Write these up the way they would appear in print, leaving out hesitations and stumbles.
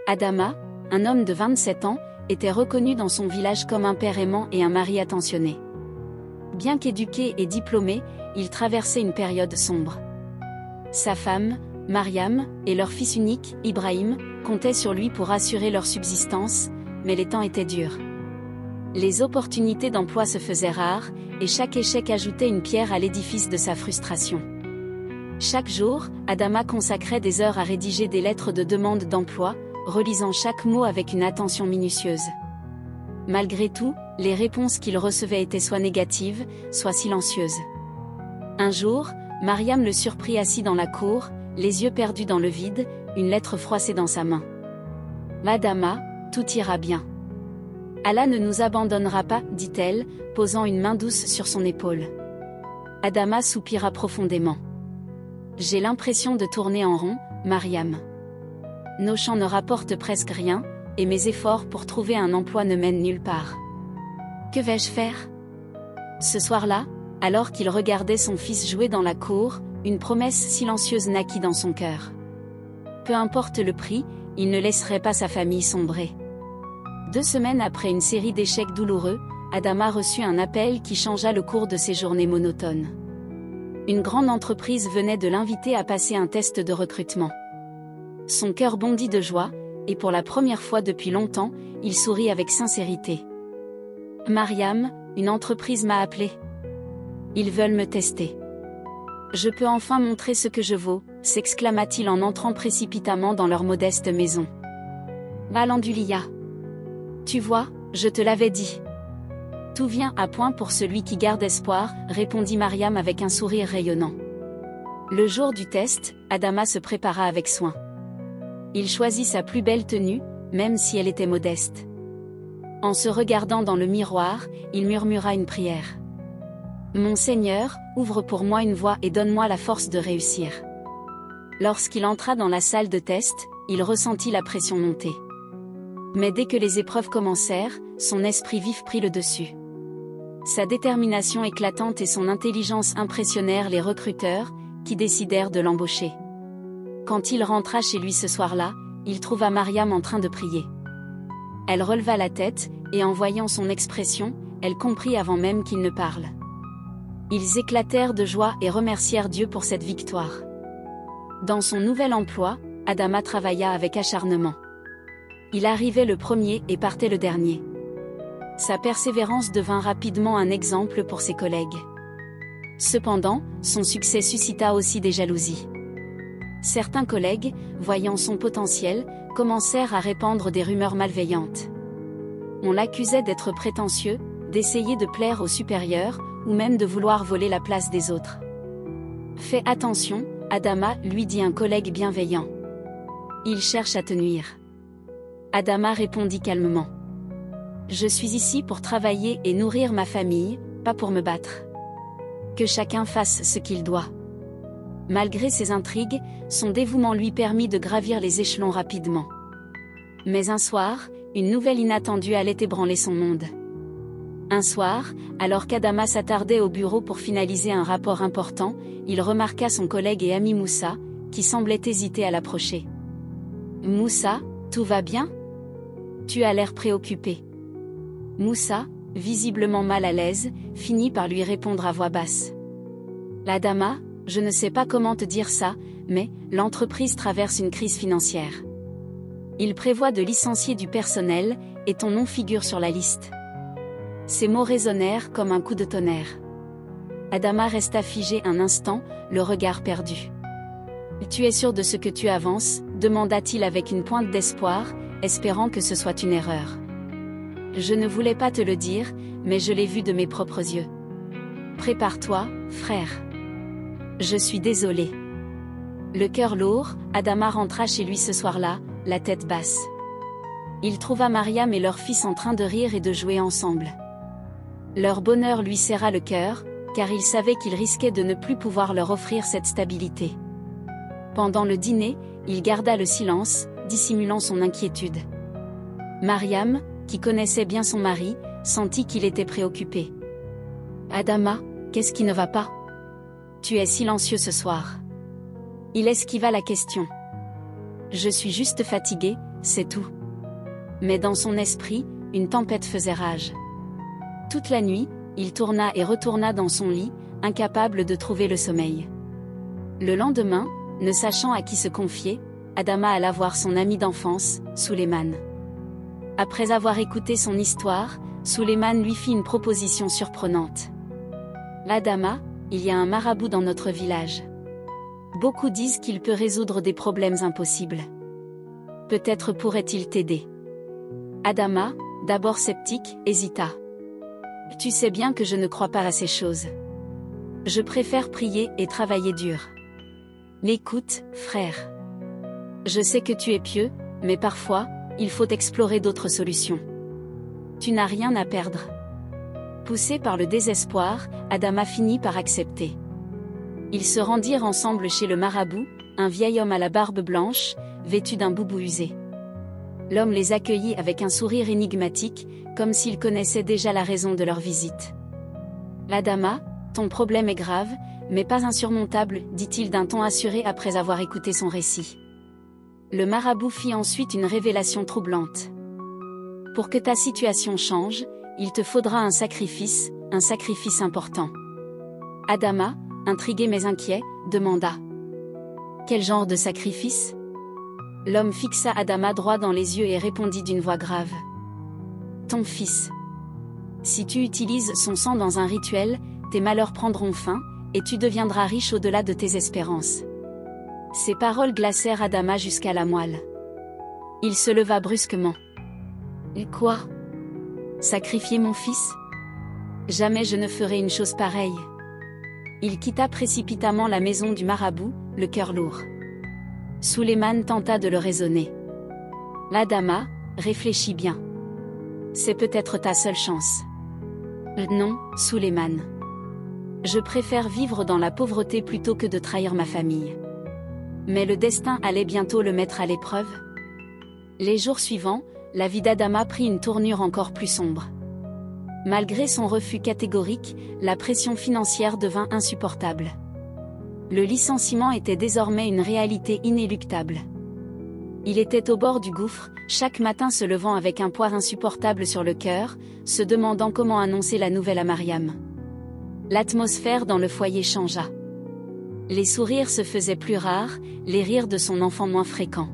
Adama, un homme de 27 ans, était reconnu dans son village comme un père aimant et un mari attentionné. Bien qu'éduqué et diplômé, il traversait une période sombre. Sa femme, Mariam, et leur fils unique, Ibrahim, comptaient sur lui pour assurer leur subsistance, mais les temps étaient durs. Les opportunités d'emploi se faisaient rares, et chaque échec ajoutait une pierre à l'édifice de sa frustration. Chaque jour, Adama consacrait des heures à rédiger des lettres de demande d'emploi, relisant chaque mot avec une attention minutieuse. Malgré tout, les réponses qu'il recevait étaient soit négatives, soit silencieuses. Un jour, Mariam le surprit assis dans la cour, les yeux perdus dans le vide, une lettre froissée dans sa main. « Adama, tout ira bien. Allah ne nous abandonnera pas, dit-elle, posant une main douce sur son épaule. Adama soupira profondément. J'ai l'impression de tourner en rond, Mariam. Nos champs ne rapportent presque rien, et mes efforts pour trouver un emploi ne mènent nulle part. Que vais-je faire ? Ce soir-là, alors qu'il regardait son fils jouer dans la cour, une promesse silencieuse naquit dans son cœur. Peu importe le prix, il ne laisserait pas sa famille sombrer. 2 semaines après une série d'échecs douloureux, Adama reçut un appel qui changea le cours de ses journées monotones. Une grande entreprise venait de l'inviter à passer un test de recrutement. Son cœur bondit de joie, et pour la première fois depuis longtemps, il sourit avec sincérité. « Mariam, une entreprise m'a appelé. Ils veulent me tester. Je peux enfin montrer ce que je vaux, s'exclama-t-il en entrant précipitamment dans leur modeste maison. Alandulia. Tu vois, je te l'avais dit. Tout vient à point pour celui qui garde espoir, répondit Mariam avec un sourire rayonnant. Le jour du test, Adama se prépara avec soin. Il choisit sa plus belle tenue, même si elle était modeste. En se regardant dans le miroir, il murmura une prière. Mon Seigneur, ouvre pour moi une voie et donne-moi la force de réussir. Lorsqu'il entra dans la salle de test, il ressentit la pression monter. Mais dès que les épreuves commencèrent, son esprit vif prit le dessus. Sa détermination éclatante et son intelligence impressionnèrent les recruteurs, qui décidèrent de l'embaucher. Quand il rentra chez lui ce soir-là, il trouva Mariam en train de prier. Elle releva la tête, et en voyant son expression, elle comprit avant même qu'il ne parle. Ils éclatèrent de joie et remercièrent Dieu pour cette victoire. Dans son nouvel emploi, Adama travailla avec acharnement. Il arrivait le premier et partait le dernier. Sa persévérance devint rapidement un exemple pour ses collègues. Cependant, son succès suscita aussi des jalousies. Certains collègues, voyant son potentiel, commencèrent à répandre des rumeurs malveillantes. On l'accusait d'être prétentieux, d'essayer de plaire aux supérieurs, ou même de vouloir voler la place des autres. Fais attention, Adama, lui dit un collègue bienveillant. Il cherche à te nuire. Adama répondit calmement. Je suis ici pour travailler et nourrir ma famille, pas pour me battre. Que chacun fasse ce qu'il doit. Malgré ses intrigues, son dévouement lui permit de gravir les échelons rapidement. Mais un soir, une nouvelle inattendue allait ébranler son monde. Un soir, alors qu'Adama s'attardait au bureau pour finaliser un rapport important, il remarqua son collègue et ami Moussa, qui semblait hésiter à l'approcher. « Moussa, tout va bien ? Tu as l'air préoccupé. » Moussa, visiblement mal à l'aise, finit par lui répondre à voix basse. « Adama, je ne sais pas comment te dire ça, mais l'entreprise traverse une crise financière. Il prévoit de licencier du personnel, et ton nom figure sur la liste. » Ces mots résonnèrent comme un coup de tonnerre. Adama resta figé un instant, le regard perdu. « Tu es sûr de ce que tu avances ?» demanda-t-il avec une pointe d'espoir, espérant que ce soit une erreur. « Je ne voulais pas te le dire, mais je l'ai vu de mes propres yeux. Prépare-toi, frère. Je suis désolé. » Le cœur lourd, Adama rentra chez lui ce soir-là, la tête basse. Il trouva Mariam et leur fils en train de rire et de jouer ensemble. Leur bonheur lui serra le cœur, car il savait qu'il risquait de ne plus pouvoir leur offrir cette stabilité. Pendant le dîner, il garda le silence, dissimulant son inquiétude. Mariam, qui connaissait bien son mari, sentit qu'il était préoccupé. « Adama, qu'est-ce qui ne va pas ? Tu es silencieux ce soir. » Il esquiva la question. « Je suis juste fatigué, » c'est tout. Mais dans son esprit, une tempête faisait rage. Toute la nuit, il tourna et retourna dans son lit, incapable de trouver le sommeil. Le lendemain, ne sachant à qui se confier, Adama alla voir son ami d'enfance, Suleiman. Après avoir écouté son histoire, Suleiman lui fit une proposition surprenante. Adama, il y a un marabout dans notre village. Beaucoup disent qu'il peut résoudre des problèmes impossibles. Peut-être pourrait-il t'aider. Adama, d'abord sceptique, hésita. Tu sais bien que je ne crois pas à ces choses. Je préfère prier et travailler dur. Écoute, frère. Je sais que tu es pieux, mais parfois, il faut explorer d'autres solutions. Tu n'as rien à perdre. Poussé par le désespoir, Adama finit par accepter. Ils se rendirent ensemble chez le marabout, un vieil homme à la barbe blanche, vêtu d'un boubou usé. L'homme les accueillit avec un sourire énigmatique, comme s'il connaissait déjà la raison de leur visite. Adama, ton problème est grave, mais pas insurmontable, dit-il d'un ton assuré après avoir écouté son récit. Le marabout fit ensuite une révélation troublante. Pour que ta situation change, il te faudra un sacrifice important. Adama, intrigué mais inquiet, demanda. Quel genre de sacrifice ? L'homme fixa Adama droit dans les yeux et répondit d'une voix grave. Ton fils. Si tu utilises son sang dans un rituel, tes malheurs prendront fin, et tu deviendras riche au-delà de tes espérances. Ces paroles glacèrent Adama jusqu'à la moelle. Il se leva brusquement. Et quoi ? Sacrifier mon fils ? Jamais je ne ferai une chose pareille. Il quitta précipitamment la maison du marabout, le cœur lourd. Suleiman tenta de le raisonner. Adama, réfléchis bien. C'est peut-être ta seule chance. Non, Suleiman. Je préfère vivre dans la pauvreté plutôt que de trahir ma famille. Mais le destin allait bientôt le mettre à l'épreuve. Les jours suivants, la vie d'Adama prit une tournure encore plus sombre. Malgré son refus catégorique, la pression financière devint insupportable. Le licenciement était désormais une réalité inéluctable. Il était au bord du gouffre, chaque matin se levant avec un poids insupportable sur le cœur, se demandant comment annoncer la nouvelle à Mariam. L'atmosphère dans le foyer changea. Les sourires se faisaient plus rares, les rires de son enfant moins fréquents.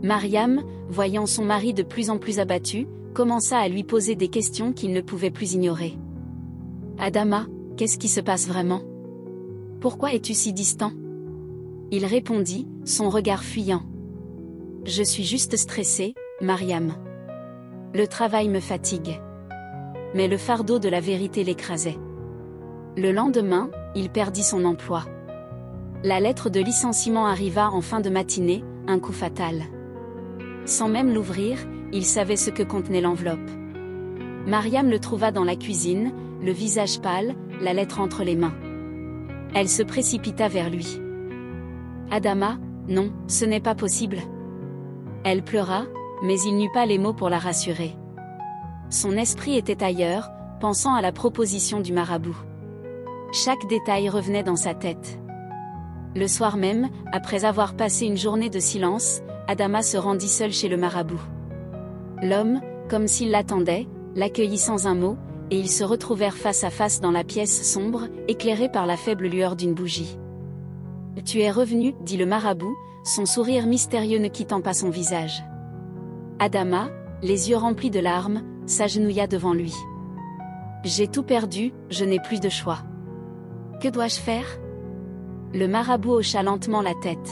Mariam, voyant son mari de plus en plus abattu, commença à lui poser des questions qu'il ne pouvait plus ignorer. Adama, qu'est-ce qui se passe vraiment ? Pourquoi es-tu si distant ? Il répondit, son regard fuyant. Je suis juste stressé, Mariam. Le travail me fatigue. Mais le fardeau de la vérité l'écrasait. Le lendemain, il perdit son emploi. La lettre de licenciement arriva en fin de matinée, un coup fatal. Sans même l'ouvrir, il savait ce que contenait l'enveloppe. Mariam le trouva dans la cuisine, le visage pâle, la lettre entre les mains. Elle se précipita vers lui. Adama, non, ce n'est pas possible. Elle pleura, mais il n'eut pas les mots pour la rassurer. Son esprit était ailleurs, pensant à la proposition du marabout. Chaque détail revenait dans sa tête. Le soir même, après avoir passé une journée de silence, Adama se rendit seul chez le marabout. L'homme, comme s'il l'attendait, l'accueillit sans un mot, et ils se retrouvèrent face à face dans la pièce sombre, éclairée par la faible lueur d'une bougie. « Tu es revenu, dit le marabout, son sourire mystérieux ne quittant pas son visage. Adama, les yeux remplis de larmes, s'agenouilla devant lui. « J'ai tout perdu, je n'ai plus de choix. Que dois-je faire ?» Le marabout hocha lentement la tête.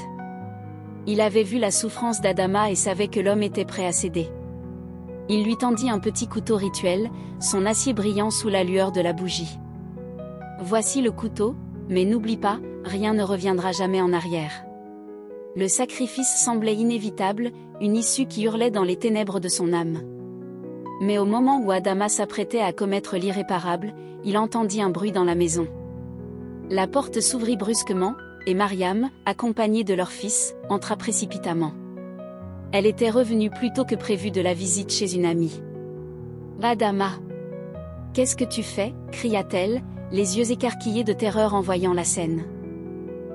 Il avait vu la souffrance d'Adama et savait que l'homme était prêt à céder. Il lui tendit un petit couteau rituel, son acier brillant sous la lueur de la bougie. « Voici le couteau, mais n'oublie pas, rien ne reviendra jamais en arrière. » Le sacrifice semblait inévitable, une issue qui hurlait dans les ténèbres de son âme. Mais au moment où Adama s'apprêtait à commettre l'irréparable, il entendit un bruit dans la maison. La porte s'ouvrit brusquement, et Mariam, accompagnée de leur fils, entra précipitamment. Elle était revenue plus tôt que prévu de la visite chez une amie. « Adama ! Qu'est-ce que tu fais » cria-t-elle, les yeux écarquillés de terreur en voyant la scène.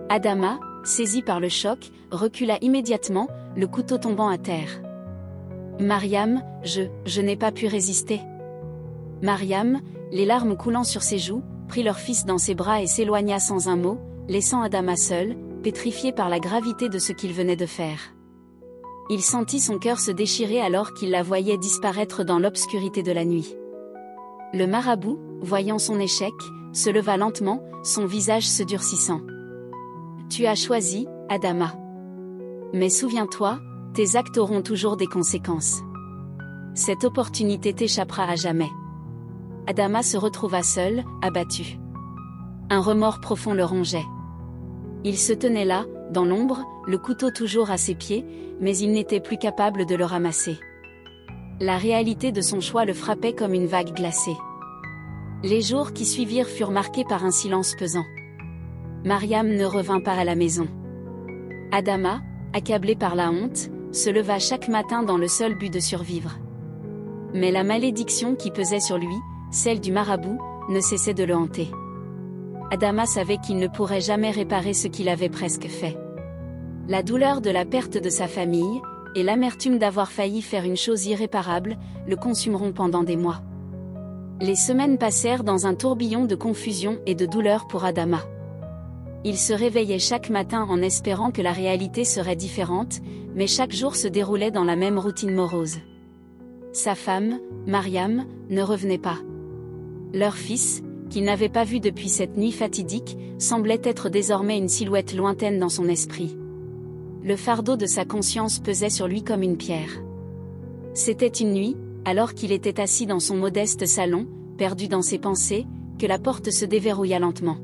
Adama, saisi par le choc, recula immédiatement, le couteau tombant à terre. Mariam, je n'ai pas pu résister. Mariam, les larmes coulant sur ses joues, prit leur fils dans ses bras et s'éloigna sans un mot, laissant Adama seul, pétrifié par la gravité de ce qu'il venait de faire. Il sentit son cœur se déchirer alors qu'il la voyait disparaître dans l'obscurité de la nuit. Le marabout, voyant son échec, se leva lentement, son visage se durcissant. « Tu as choisi, Adama. Mais souviens-toi, tes actes auront toujours des conséquences. Cette opportunité t'échappera à jamais. » Adama se retrouva seul, abattu. Un remords profond le rongeait. Il se tenait là, dans l'ombre, le couteau toujours à ses pieds, mais il n'était plus capable de le ramasser. La réalité de son choix le frappait comme une vague glacée. Les jours qui suivirent furent marqués par un silence pesant. Mariam ne revint pas à la maison. Adama, accablé par la honte, se leva chaque matin dans le seul but de survivre. Mais la malédiction qui pesait sur lui, celle du marabout, ne cessait de le hanter. Adama savait qu'il ne pourrait jamais réparer ce qu'il avait presque fait. La douleur de la perte de sa famille, et l'amertume d'avoir failli faire une chose irréparable, le consumeront pendant des mois. Les semaines passèrent dans un tourbillon de confusion et de douleur pour Adama. Il se réveillait chaque matin en espérant que la réalité serait différente, mais chaque jour se déroulait dans la même routine morose. Sa femme, Mariam, ne revenait pas. Leur fils, qu'il n'avait pas vu depuis cette nuit fatidique, semblait être désormais une silhouette lointaine dans son esprit. Le fardeau de sa conscience pesait sur lui comme une pierre. C'était une nuit, alors qu'il était assis dans son modeste salon, perdu dans ses pensées, que la porte se déverrouilla lentement.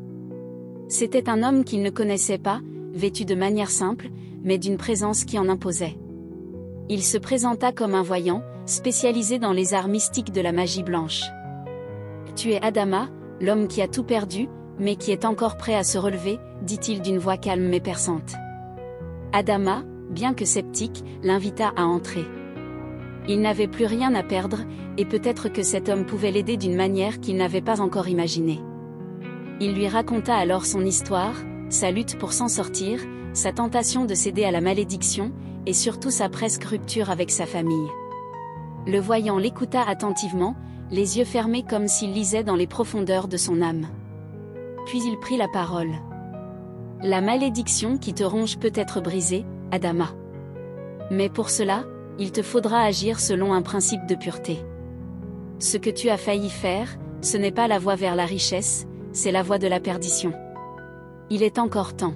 C'était un homme qu'il ne connaissait pas, vêtu de manière simple, mais d'une présence qui en imposait. Il se présenta comme un voyant, spécialisé dans les arts mystiques de la magie blanche. « Tu es Adama, l'homme qui a tout perdu, mais qui est encore prêt à se relever, » dit-il d'une voix calme mais perçante. Adama, bien que sceptique, l'invita à entrer. Il n'avait plus rien à perdre, et peut-être que cet homme pouvait l'aider d'une manière qu'il n'avait pas encore imaginée. Il lui raconta alors son histoire, sa lutte pour s'en sortir, sa tentation de céder à la malédiction, et surtout sa presque rupture avec sa famille. Le voyant l'écouta attentivement, les yeux fermés comme s'il lisait dans les profondeurs de son âme. Puis il prit la parole. « La malédiction qui te ronge peut être brisée, Adama. Mais pour cela, il te faudra agir selon un principe de pureté. Ce que tu as failli faire, ce n'est pas la voie vers la richesse, c'est la voie de la perdition. Il est encore temps. »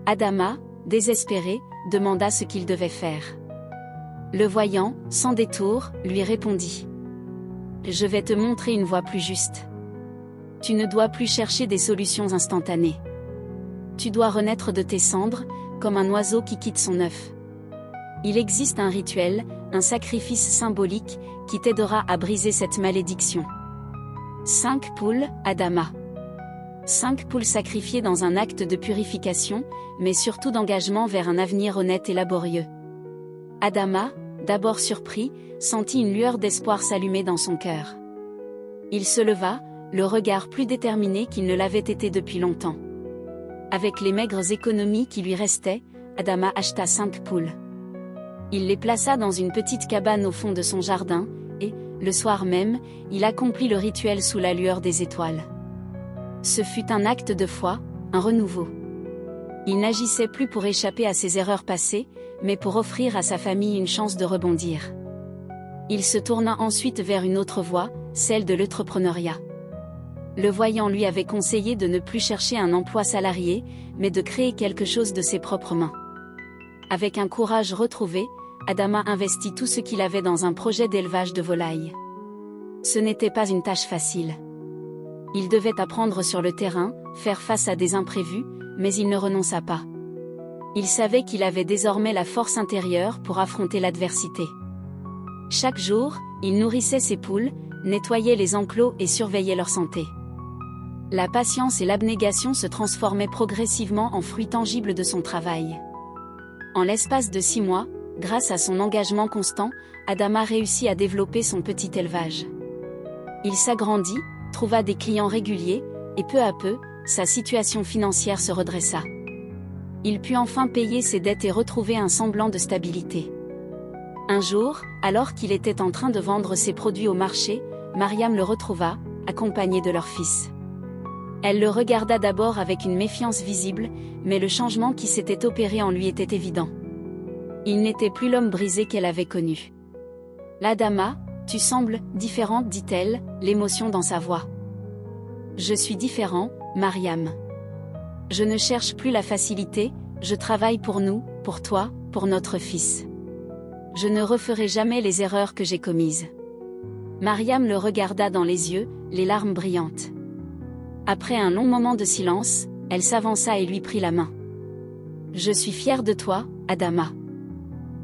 Adama, désespéré, demanda ce qu'il devait faire. Le voyant, sans détour, lui répondit. « Je vais te montrer une voie plus juste. Tu ne dois plus chercher des solutions instantanées. Tu dois renaître de tes cendres, comme un oiseau qui quitte son œuf. Il existe un rituel, un sacrifice symbolique, qui t'aidera à briser cette malédiction. 5 poules, Adama. 5 poules sacrifiées dans un acte de purification, mais surtout d'engagement vers un avenir honnête et laborieux. » Adama, d'abord surpris, sentit une lueur d'espoir s'allumer dans son cœur. Il se leva, le regard plus déterminé qu'il ne l'avait été depuis longtemps. Avec les maigres économies qui lui restaient, Adama acheta 5 poules. Il les plaça dans une petite cabane au fond de son jardin, et, le soir même, il accomplit le rituel sous la lueur des étoiles. Ce fut un acte de foi, un renouveau. Il n'agissait plus pour échapper à ses erreurs passées, mais pour offrir à sa famille une chance de rebondir. Il se tourna ensuite vers une autre voie, celle de l'entrepreneuriat. Le voyant lui avait conseillé de ne plus chercher un emploi salarié, mais de créer quelque chose de ses propres mains. Avec un courage retrouvé, Adama investit tout ce qu'il avait dans un projet d'élevage de volailles. Ce n'était pas une tâche facile. Il devait apprendre sur le terrain, faire face à des imprévus, mais il ne renonça pas. Il savait qu'il avait désormais la force intérieure pour affronter l'adversité. Chaque jour, il nourrissait ses poules, nettoyait les enclos et surveillait leur santé. La patience et l'abnégation se transformaient progressivement en fruits tangibles de son travail. En l'espace de 6 mois, grâce à son engagement constant, Adama réussit à développer son petit élevage. Il s'agrandit, trouva des clients réguliers, et peu à peu, sa situation financière se redressa. Il put enfin payer ses dettes et retrouver un semblant de stabilité. Un jour, alors qu'il était en train de vendre ses produits au marché, Mariam le retrouva, accompagné de leur fils. Elle le regarda d'abord avec une méfiance visible, mais le changement qui s'était opéré en lui était évident. Il n'était plus l'homme brisé qu'elle avait connu. « Adama, tu sembles différente, dit-elle, l'émotion dans sa voix. « Je suis différent, Mariam. Je ne cherche plus la facilité, je travaille pour nous, pour toi, pour notre fils. Je ne referai jamais les erreurs que j'ai commises. » Mariam le regarda dans les yeux, les larmes brillantes. Après un long moment de silence, elle s'avança et lui prit la main. « Je suis fière de toi, Adama. »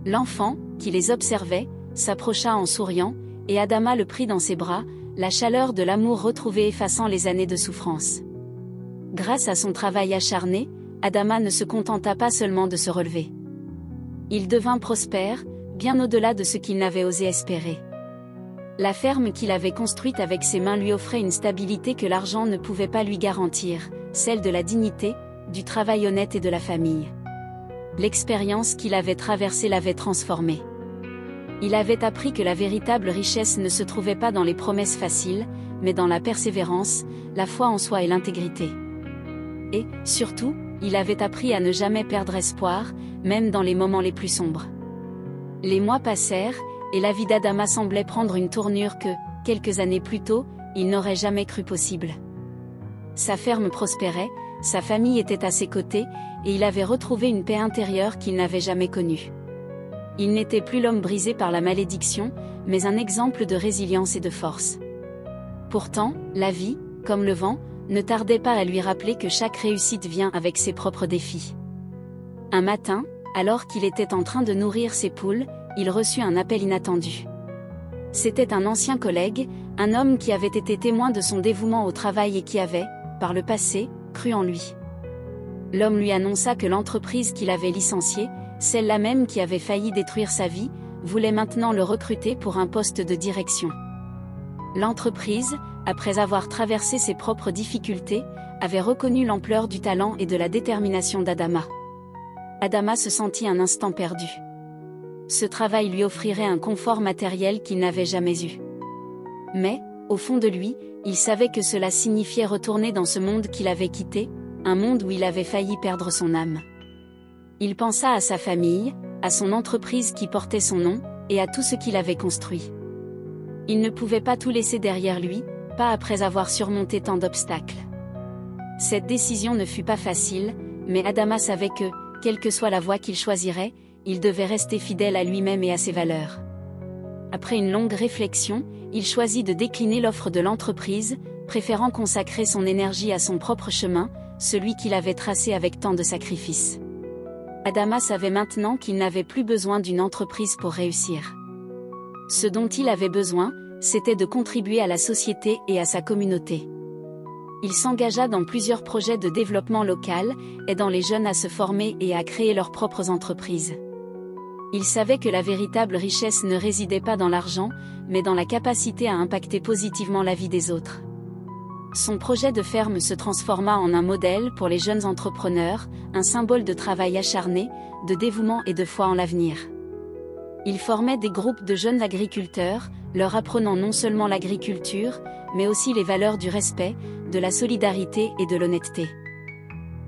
L'enfant, qui les observait, s'approcha en souriant, et Adama le prit dans ses bras, la chaleur de l'amour retrouvé effaçant les années de souffrance. Grâce à son travail acharné, Adama ne se contenta pas seulement de se relever. Il devint prospère, bien au-delà de ce qu'il n'avait osé espérer. La ferme qu'il avait construite avec ses mains lui offrait une stabilité que l'argent ne pouvait pas lui garantir, celle de la dignité, du travail honnête et de la famille. L'expérience qu'il avait traversée l'avait transformé. Il avait appris que la véritable richesse ne se trouvait pas dans les promesses faciles, mais dans la persévérance, la foi en soi et l'intégrité. Et, surtout, il avait appris à ne jamais perdre espoir, même dans les moments les plus sombres. Les mois passèrent, et la vie d'Adama semblait prendre une tournure que, quelques années plus tôt, il n'aurait jamais cru possible. Sa ferme prospérait, sa famille était à ses côtés, et il avait retrouvé une paix intérieure qu'il n'avait jamais connue. Il n'était plus l'homme brisé par la malédiction, mais un exemple de résilience et de force. Pourtant, la vie, comme le vent, ne tardait pas à lui rappeler que chaque réussite vient avec ses propres défis. Un matin, alors qu'il était en train de nourrir ses poules, il reçut un appel inattendu. C'était un ancien collègue, un homme qui avait été témoin de son dévouement au travail et qui avait, par le passé, cru en lui. L'homme lui annonça que l'entreprise qu'il avait licenciée, celle-là même qui avait failli détruire sa vie, voulait maintenant le recruter pour un poste de direction. L'entreprise, après avoir traversé ses propres difficultés, avait reconnu l'ampleur du talent et de la détermination d'Adama. Adama se sentit un instant perdu. Ce travail lui offrirait un confort matériel qu'il n'avait jamais eu. Mais, au fond de lui, il savait que cela signifiait retourner dans ce monde qu'il avait quitté, un monde où il avait failli perdre son âme. Il pensa à sa famille, à son entreprise qui portait son nom, et à tout ce qu'il avait construit. Il ne pouvait pas tout laisser derrière lui, pas après avoir surmonté tant d'obstacles. Cette décision ne fut pas facile, mais Adama savait que, quelle que soit la voie qu'il choisirait, il devait rester fidèle à lui-même et à ses valeurs. Après une longue réflexion, il choisit de décliner l'offre de l'entreprise, préférant consacrer son énergie à son propre chemin, celui qu'il avait tracé avec tant de sacrifices. Adama savait maintenant qu'il n'avait plus besoin d'une entreprise pour réussir. Ce dont il avait besoin, c'était de contribuer à la société et à sa communauté. Il s'engagea dans plusieurs projets de développement local, aidant les jeunes à se former et à créer leurs propres entreprises. Il savait que la véritable richesse ne résidait pas dans l'argent, mais dans la capacité à impacter positivement la vie des autres. Son projet de ferme se transforma en un modèle pour les jeunes entrepreneurs, un symbole de travail acharné, de dévouement et de foi en l'avenir. Il formait des groupes de jeunes agriculteurs, leur apprenant non seulement l'agriculture, mais aussi les valeurs du respect, de la solidarité et de l'honnêteté.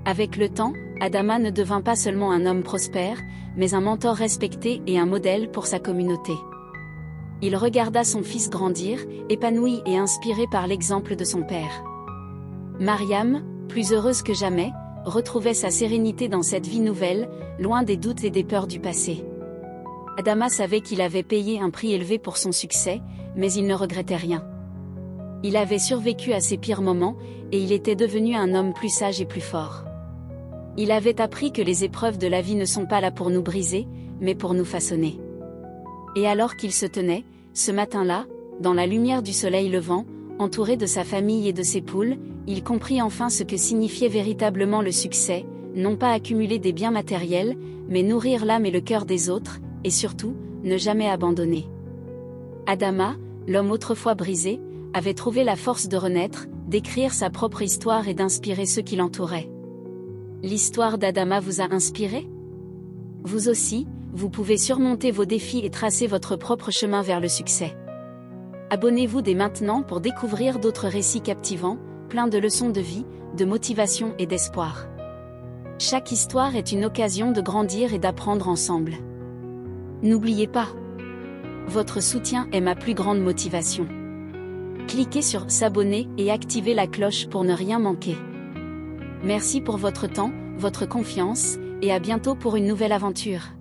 Avec le temps, Adama ne devint pas seulement un homme prospère, mais un mentor respecté et un modèle pour sa communauté. Il regarda son fils grandir, épanoui et inspiré par l'exemple de son père. Mariam, plus heureuse que jamais, retrouvait sa sérénité dans cette vie nouvelle, loin des doutes et des peurs du passé. Adama savait qu'il avait payé un prix élevé pour son succès, mais il ne regrettait rien. Il avait survécu à ses pires moments, et il était devenu un homme plus sage et plus fort. Il avait appris que les épreuves de la vie ne sont pas là pour nous briser, mais pour nous façonner. Et alors qu'il se tenait, ce matin-là, dans la lumière du soleil levant, entouré de sa famille et de ses poules, il comprit enfin ce que signifiait véritablement le succès, non pas accumuler des biens matériels, mais nourrir l'âme et le cœur des autres, et surtout, ne jamais abandonner. Adama, l'homme autrefois brisé, avait trouvé la force de renaître, d'écrire sa propre histoire et d'inspirer ceux qui l'entouraient. L'histoire d'Adama vous a inspiré ? Vous aussi, vous pouvez surmonter vos défis et tracer votre propre chemin vers le succès. Abonnez-vous dès maintenant pour découvrir d'autres récits captivants, pleins de leçons de vie, de motivation et d'espoir. Chaque histoire est une occasion de grandir et d'apprendre ensemble. N'oubliez pas, votre soutien est ma plus grande motivation. Cliquez sur s'abonner et activez la cloche pour ne rien manquer. Merci pour votre temps, votre confiance, et à bientôt pour une nouvelle aventure.